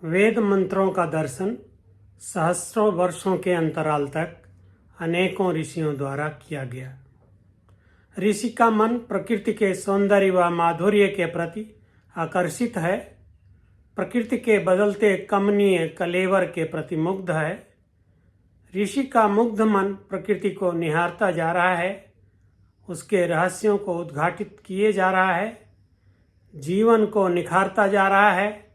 वेद मंत्रों का दर्शन सहस्रों वर्षों के अंतराल तक अनेकों ऋषियों द्वारा किया गया। ऋषि का मन प्रकृति के सौंदर्य व माधुर्य के प्रति आकर्षित है, प्रकृति के बदलते कमनीय कलेवर के प्रति मुग्ध है। ऋषि का मुग्ध मन प्रकृति को निहारता जा रहा है, उसके रहस्यों को उद्घाटित किए जा रहा है, जीवन को निखारता जा रहा है,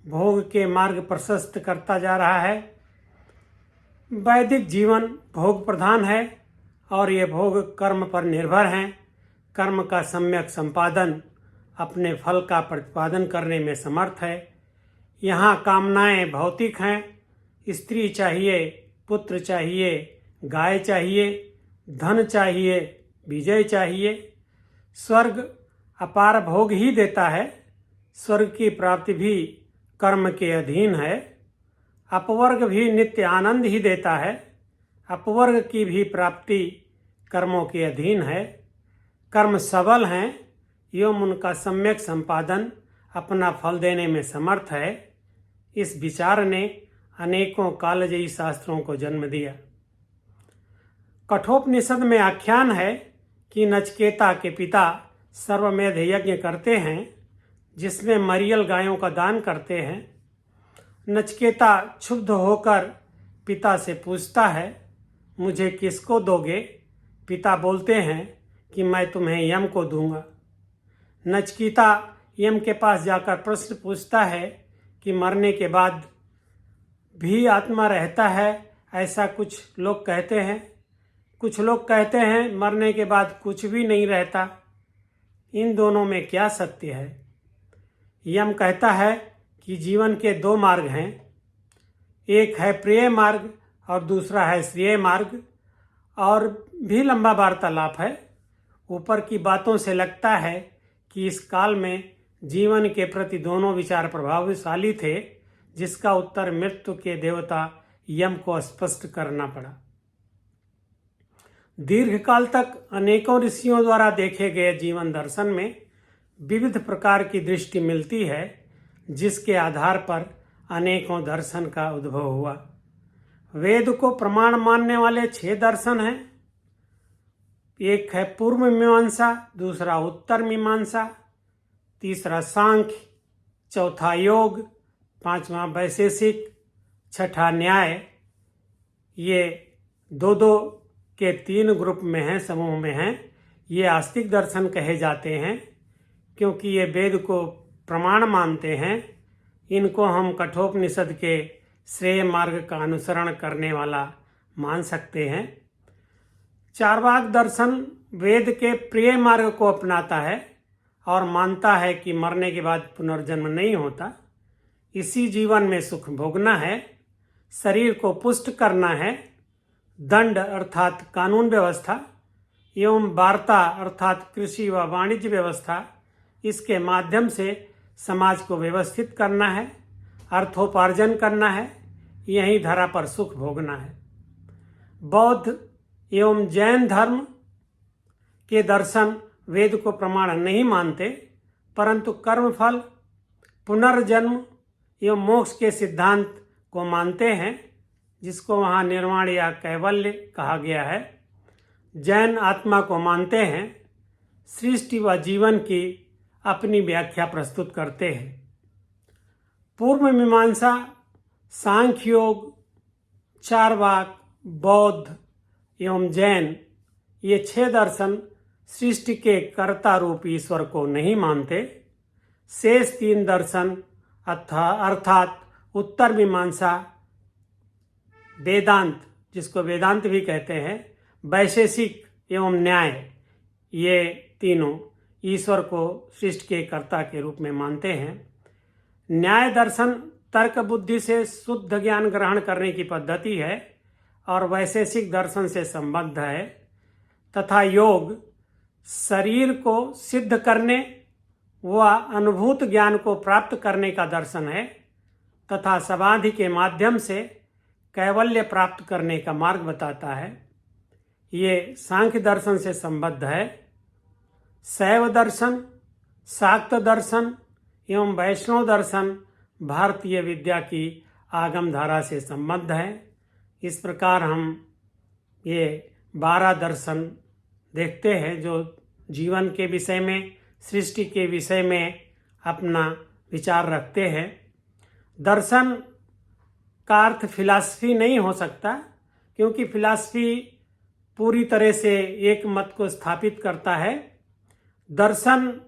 भोग के मार्ग प्रशस्त करता जा रहा है। वैदिक जीवन भोग प्रधान है और ये भोग कर्म पर निर्भर हैं। कर्म का सम्यक संपादन अपने फल का प्रतिपादन करने में समर्थ है। यहाँ कामनाएं भौतिक हैं, स्त्री चाहिए, पुत्र चाहिए, गाय चाहिए, धन चाहिए, विजय चाहिए। स्वर्ग अपार भोग ही देता है, स्वर्ग की प्राप्ति भी कर्म के अधीन है। अपवर्ग भी नित्य आनंद ही देता है, अपवर्ग की भी प्राप्ति कर्मों के अधीन है। कर्म सबल हैं एवं उनका सम्यक संपादन अपना फल देने में समर्थ है। इस विचार ने अनेकों कालजयी शास्त्रों को जन्म दिया। कठोपनिषद में आख्यान है कि नचिकेता के पिता सर्वमेध यज्ञ करते हैं, जिसमें मरियल गायों का दान करते हैं। नचिकेता क्षुब्ध होकर पिता से पूछता है, मुझे किसको दोगे? पिता बोलते हैं कि मैं तुम्हें यम को दूंगा। नचिकेता यम के पास जाकर प्रश्न पूछता है कि मरने के बाद भी आत्मा रहता है, ऐसा कुछ लोग कहते हैं। कुछ लोग कहते हैं मरने के बाद कुछ भी नहीं रहता। इन दोनों में क्या सत्य है? यम कहता है कि जीवन के दो मार्ग हैं, एक है प्रिय मार्ग और दूसरा है श्रेय मार्ग। और भी लंबा वार्तालाप है। ऊपर की बातों से लगता है कि इस काल में जीवन के प्रति दोनों विचार प्रभावशाली थे, जिसका उत्तर मृत्यु के देवता यम को स्पष्ट करना पड़ा। दीर्घकाल तक अनेकों ऋषियों द्वारा देखे गए जीवन दर्शन में विविध प्रकार की दृष्टि मिलती है, जिसके आधार पर अनेकों दर्शन का उद्भव हुआ। वेद को प्रमाण मानने वाले 6 दर्शन हैं। एक है पूर्व मीमांसा, दूसरा उत्तर मीमांसा, तीसरा सांख्य, चौथा योग, पांचवा वैशेषिक, छठा न्याय। ये दो के 3 ग्रुप में हैं, समूह में हैं। ये आस्तिक दर्शन कहे जाते हैं, क्योंकि ये वेद को प्रमाण मानते हैं। इनको हम कठोपनिषद के श्रेय मार्ग का अनुसरण करने वाला मान सकते हैं। चार्वाक दर्शन वेद के प्रिय मार्ग को अपनाता है और मानता है कि मरने के बाद पुनर्जन्म नहीं होता, इसी जीवन में सुख भोगना है, शरीर को पुष्ट करना है। दंड अर्थात कानून व्यवस्था एवं वार्ता अर्थात कृषि व वाणिज्य व्यवस्था, इसके माध्यम से समाज को व्यवस्थित करना है, अर्थोपार्जन करना है, यही धरा पर सुख भोगना है। बौद्ध एवं जैन धर्म के दर्शन वेद को प्रमाण नहीं मानते, परंतु कर्मफल, पुनर्जन्म एवं मोक्ष के सिद्धांत को मानते हैं, जिसको वहाँ निर्वाण या कैवल्य कहा गया है। जैन आत्मा को मानते हैं, सृष्टि व जीवन की अपनी व्याख्या प्रस्तुत करते हैं। पूर्व मीमांसा, सांख्य योग, चार्वाक, बौद्ध एवं जैन, ये 6 दर्शन सृष्टि के कर्ता रूप ईश्वर को नहीं मानते। शेष 3 दर्शन अर्थात उत्तर मीमांसा, वेदांत, जिसको वेदांत भी कहते हैं, वैशेषिक एवं न्याय, ये तीनों ईश्वर को सृष्टि के कर्ता के रूप में मानते हैं। न्याय दर्शन तर्क बुद्धि से शुद्ध ज्ञान ग्रहण करने की पद्धति है और वैशेषिक दर्शन से संबद्ध है। तथा योग शरीर को सिद्ध करने व अनुभूत ज्ञान को प्राप्त करने का दर्शन है तथा समाधि के माध्यम से कैवल्य प्राप्त करने का मार्ग बताता है। ये सांख्य दर्शन से संबद्ध है। शैव दर्शन, शाक्त दर्शन एवं वैष्णव दर्शन भारतीय विद्या की आगम धारा से संबद्ध है। इस प्रकार हम ये 12 दर्शन देखते हैं जो जीवन के विषय में, सृष्टि के विषय में अपना विचार रखते हैं। दर्शन का अर्थ फिलॉसफी नहीं हो सकता, क्योंकि फिलॉसफी पूरी तरह से एक मत को स्थापित करता है। दर्शन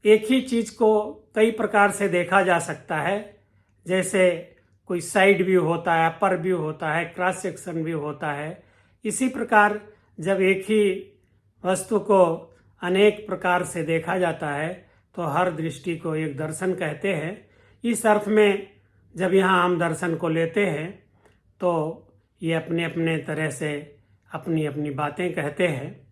एक ही चीज को कई प्रकार से देखा जा सकता है, जैसे कोई साइड व्यू होता है, अपर व्यू होता है, क्रॉस सेक्शन व्यू होता है। इसी प्रकार जब एक ही वस्तु को अनेक प्रकार से देखा जाता है तो हर दृष्टि को एक दर्शन कहते हैं। इस अर्थ में जब यहाँ हम दर्शन को लेते हैं तो ये अपने अपने तरह से अपनी अपनी बातें कहते हैं।